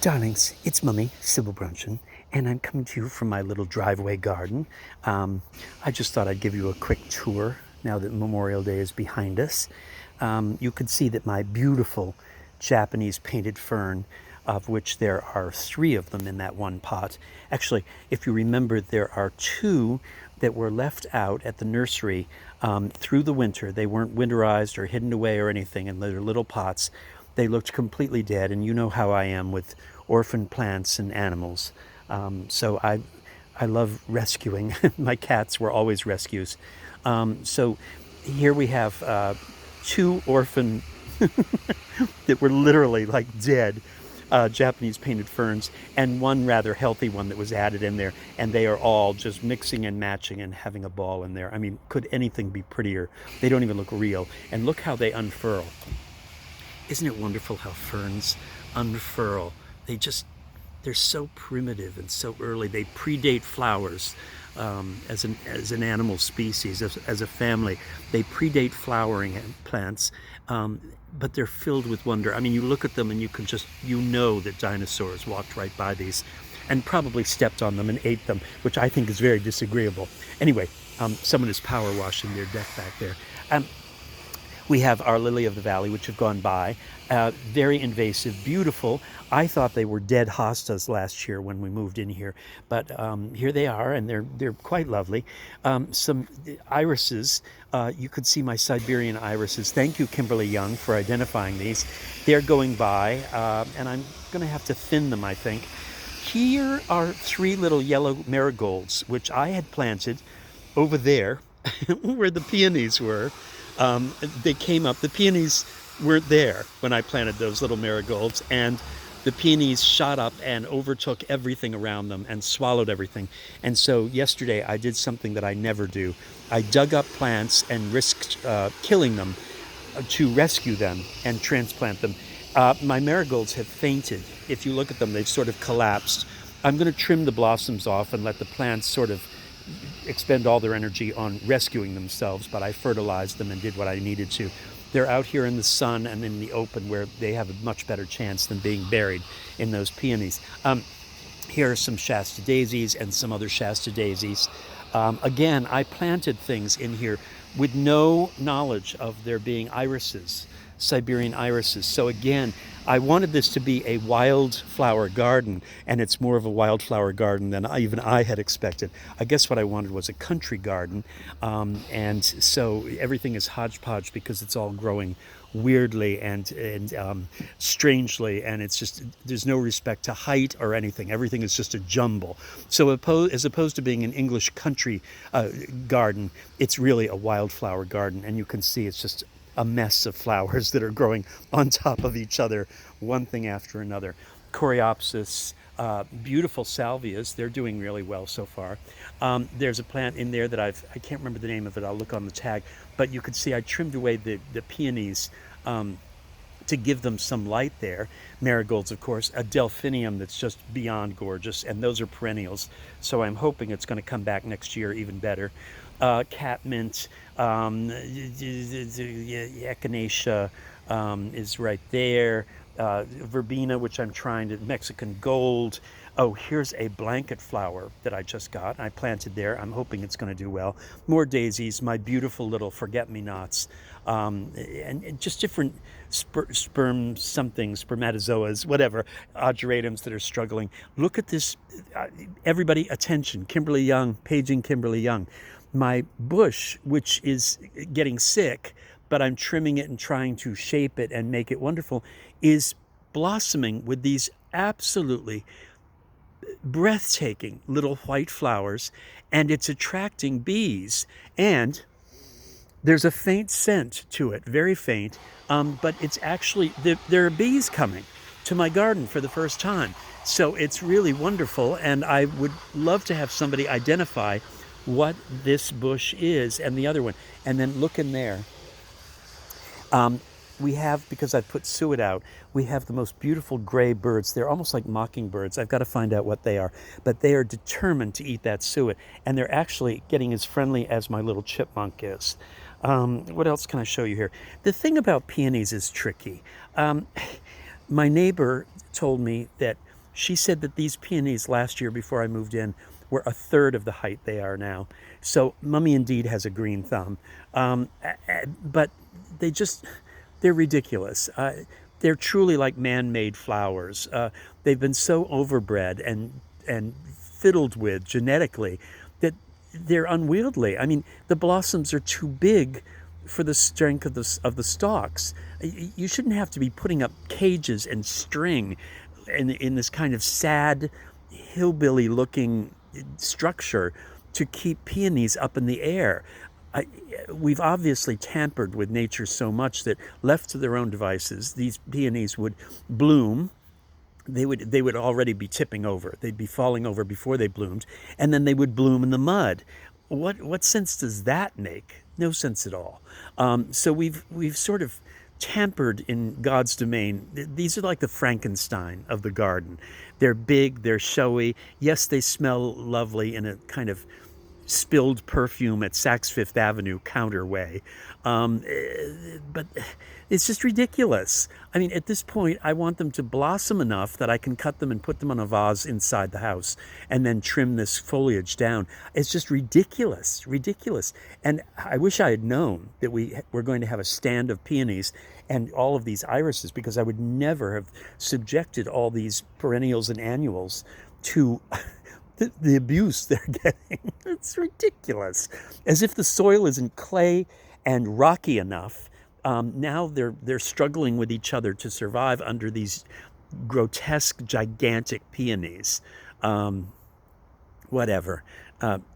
Darlings, it's Mummy, Sybil Brunson, and I'm coming to you from my little driveway garden. I just thought I'd give you a quick tour now that Memorial Day is behind us. You can see that my beautiful Japanese painted fern, of which there are 3 of them in that one pot. Actually, if you remember, there are 2 that were left out at the nursery through the winter. They weren't winterized or hidden away or anything, and they're little pots. They looked completely dead, and you know how I am with orphan plants and animals. So I love rescuing. My cats were always rescues. So here we have 2 orphan that were literally like dead Japanese painted ferns, and one rather healthy one that was added in there, and they are all just mixing and matching and having a ball in there. I mean, could anything be prettier? They don't even look real, and look how they unfurl. Isn't it wonderful how ferns unfurl? They're so primitive and so early. They predate flowers as an animal species, as a family. They predate flowering plants, but they're filled with wonder. I mean, you look at them and you know that dinosaurs walked right by these and probably stepped on them and ate them, which I think is very disagreeable. Anyway, someone is power washing their deck back there. We have our lily of the valley, which have gone by. Very invasive, beautiful. I thought they were dead hostas last year when we moved in here, but here they are, and they're quite lovely. Some irises. You could see my Siberian irises. Thank you, Kimberly Young, for identifying these. They're going by, and I'm going to have to thin them, I think. Here are 3 little yellow marigolds, which I had planted over there where the peonies were. They came up. The peonies weren't there when I planted those little marigolds, and the peonies shot up and overtook everything around them and swallowed everything. And so yesterday I did something that I never do. I dug up plants and risked killing them to rescue them and transplant them. My marigolds have fainted. If you look at them, they've sort of collapsed. I'm going to trim the blossoms off and let the plants sort of expend all their energy on rescuing themselves, but I fertilized them and did what I needed to. They're out here in the sun and in the open where they have a much better chance than being buried in those peonies. Here are some Shasta daisies and some other Shasta daisies. Again, I planted things in here with no knowledge of there being irises, Siberian irises. So again, I wanted this to be a wildflower garden, and it's more of a wildflower garden than even I had expected. I guess what I wanted was a country garden, and so everything is hodgepodge because it's all growing weirdly and strangely, and it's just, there's no respect to height or anything. Everything is just a jumble. So as opposed to being an English country garden, it's really a wildflower garden, and you can see it's just a mess of flowers that are growing on top of each other, one thing after another. Coreopsis, beautiful salvias, they're doing really well so far. There's a plant in there that I can't remember the name of it, I'll look on the tag, but you could see I trimmed away the peonies to give them some light there. Marigolds, of course, a delphinium that's just beyond gorgeous, and those are perennials, so I'm hoping it's going to come back next year even better. Catmint, echinacea is right there. Verbena, which I'm trying to, Mexican gold. Oh, here's a blanket flower that I just got. I planted there. I'm hoping it's going to do well. More daisies, my beautiful little forget-me-nots, and just different spermatozoas, whatever, ageratums that are struggling. Look at this. Everybody, attention. Kimberly Young, paging Kimberly Young. My bush, which is getting sick, but I'm trimming it and trying to shape it and make it wonderful, is blossoming with these absolutely breathtaking little white flowers, and it's attracting bees, and there's a faint scent to it, very faint, but it's actually, there are bees coming to my garden for the first time. So it's really wonderful, and I would love to have somebody identify what this bush is and the other one. And then look in there. We have, because I've put suet out, we have the most beautiful gray birds. They're almost like mockingbirds. I've got to find out what they are. But they are determined to eat that suet. And they're actually getting as friendly as my little chipmunk is. What else can I show you here? The thing about peonies is tricky. My neighbor told me that She said that these peonies last year before I moved in were a third of the height they are now. So Mummy indeed has a green thumb. But they just, they're ridiculous. They're truly like man-made flowers. They've been so overbred and fiddled with genetically that they're unwieldy. I mean, the blossoms are too big for the strength of the stalks. You shouldn't have to be putting up cages and string in this kind of sad, hillbilly-looking structure to keep peonies up in the air. We've obviously tampered with nature so much that left to their own devices, these peonies would bloom. They would already be tipping over. They'd be falling over before they bloomed, and then they would bloom in the mud. What sense does that make? No sense at all. So we've sort of tampered in God's domain. These are like the Frankenstein of the garden. They're big, they're showy. Yes, they smell lovely in a kind of spilled perfume at Saks Fifth Avenue counter way. But it's just ridiculous. I mean, at this point, I want them to blossom enough that I can cut them and put them on a vase inside the house and then trim this foliage down. It's just ridiculous, ridiculous. And I wish I had known that we were going to have a stand of peonies and all of these irises, because I would never have subjected all these perennials and annuals to the abuse they're getting. It's ridiculous. As if the soil isn't clay and rocky enough. Now they're struggling with each other to survive under these grotesque, gigantic peonies. Whatever.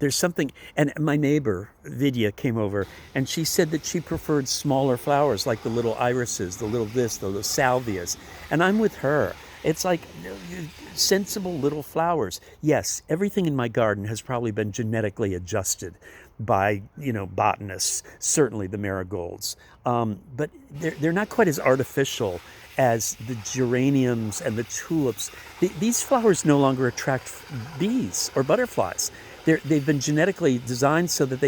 There's something, and my neighbor, Vidya, came over, and she said that she preferred smaller flowers, like the little irises, the little this, the little salvias. And I'm with her. It's like sensible little flowers. Yes, everything in my garden has probably been genetically adjusted by, botanists, certainly the marigolds. But they're not quite as artificial as the geraniums and the tulips. These flowers no longer attract bees or butterflies. They've been genetically designed so that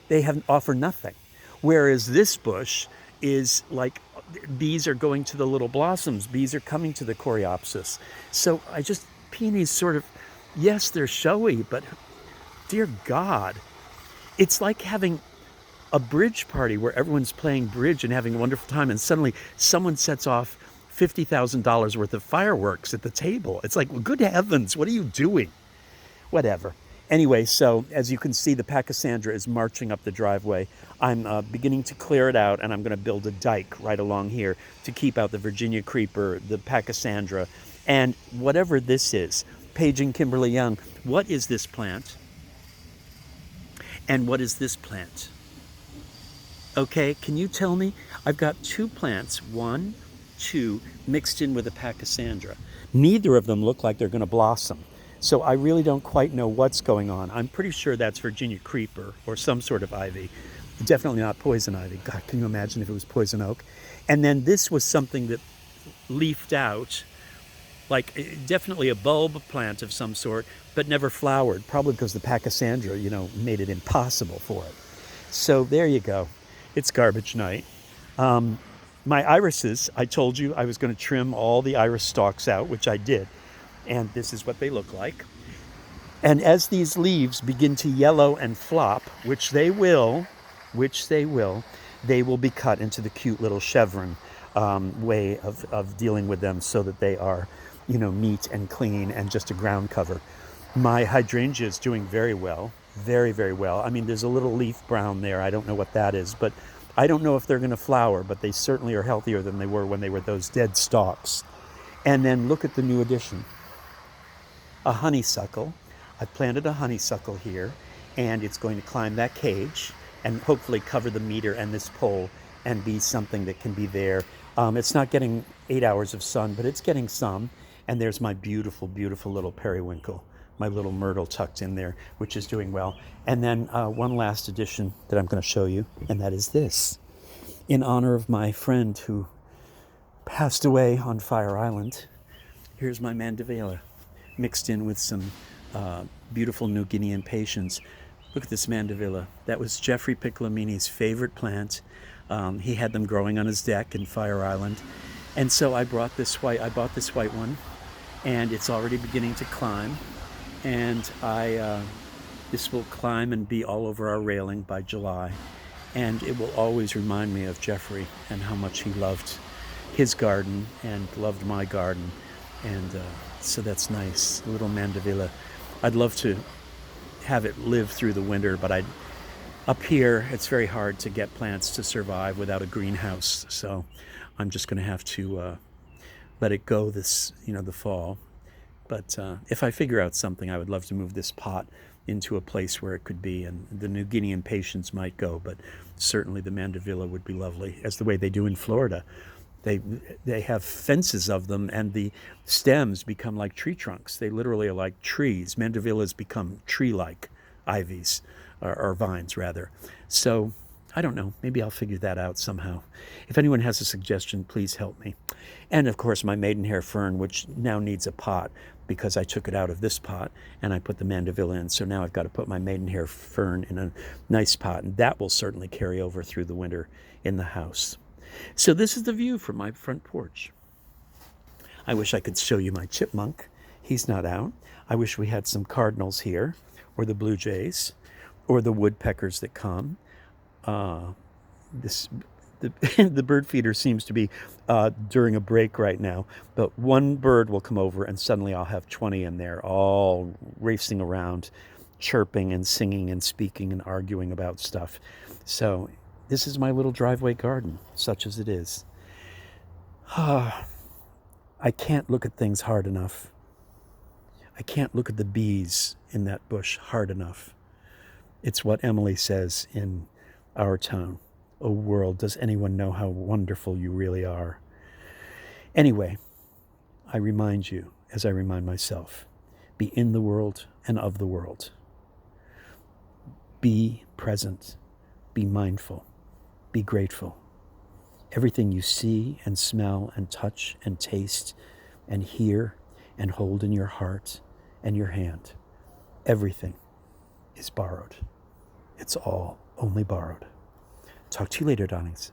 they offer nothing. Whereas this bush is like, bees are going to the little blossoms. Bees are coming to the coreopsis. So peonies sort of, yes, they're showy, but dear God, it's like having a bridge party where everyone's playing bridge and having a wonderful time, and suddenly someone sets off $50,000 worth of fireworks at the table. It's like, well, good heavens, what are you doing? Whatever. Anyway, so as you can see, the Pachysandra is marching up the driveway. I'm beginning to clear it out, and I'm going to build a dike right along here to keep out the Virginia creeper, the Pachysandra, and whatever this is. Paging Kimberly Young, what is this plant? And what is this plant? Okay, can you tell me? I've got two plants, 1, 2, mixed in with a Pachysandra. Neither of them look like they're going to blossom. So I really don't quite know what's going on. I'm pretty sure that's Virginia creeper or some sort of ivy. Definitely not poison ivy. God, can you imagine if it was poison oak? And then this was something that leafed out, like definitely a bulb plant of some sort, but never flowered, probably because the Pachysandra, made it impossible for it. So there you go. It's garbage night. My irises, I told you I was going to trim all the iris stalks out, which I did. And this is what they look like. And as these leaves begin to yellow and flop, which they will, they will be cut into the cute little chevron way of dealing with them, so that they are, neat and clean and just a ground cover. My hydrangea is doing very well, very, very well. I mean, there's a little leaf brown there. I don't know what that is, but I don't know if they're going to flower, but they certainly are healthier than they were when they were those dead stalks. And then look at the new addition. A honeysuckle. I've planted a honeysuckle here, and it's going to climb that cage and hopefully cover the meter and this pole and be something that can be there. It's not getting 8 hours of sun, but it's getting some. And there's my beautiful, beautiful little periwinkle, my little myrtle tucked in there, which is doing well. And then one last addition that I'm going to show you, and that is this. In honor of my friend who passed away on Fire Island, here's my mandevilla, mixed in with some beautiful New Guinean patience. Look at this mandevilla. That was Jeffrey Piccolomini's favorite plant. He had them growing on his deck in Fire Island. And so I bought this white one, and it's already beginning to climb. And this will climb and be all over our railing by July. And it will always remind me of Jeffrey and how much he loved his garden and loved my garden. And so that's nice, a little mandevilla. I'd love to have it live through the winter, but up here it's very hard to get plants to survive without a greenhouse. So I'm just going to have to let it go the fall. But if I figure out something, I would love to move this pot into a place where it could be, and the New Guinean patience might go, but certainly the mandevilla would be lovely, as the way they do in Florida. They have fences of them, and the stems become like tree trunks. They literally are like trees. Mandevillas become tree-like ivies, or vines rather. So I don't know. Maybe I'll figure that out somehow. If anyone has a suggestion, please help me. And of course, my maidenhair fern, which now needs a pot because I took it out of this pot and I put the mandevilla in. So now I've got to put my maidenhair fern in a nice pot, and that will certainly carry over through the winter in the house. So this is the view from my front porch. I wish I could show you my chipmunk. He's not out. I wish we had some cardinals here, or the blue jays, or the woodpeckers that come. The bird feeder seems to be during a break right now, but one bird will come over and suddenly I'll have 20 in there, all racing around, chirping and singing and speaking and arguing about stuff. So this is my little driveway garden, such as it is. I can't look at things hard enough. I can't look at the bees in that bush hard enough. It's what Emily says in our town. Oh world, does anyone know how wonderful you really are? Anyway, I remind you, as I remind myself, be in the world and of the world. Be present. Be mindful. Be grateful. Everything you see and smell and touch and taste and hear and hold in your heart and your hand, everything is borrowed. It's all only borrowed. Talk to you later, darlings.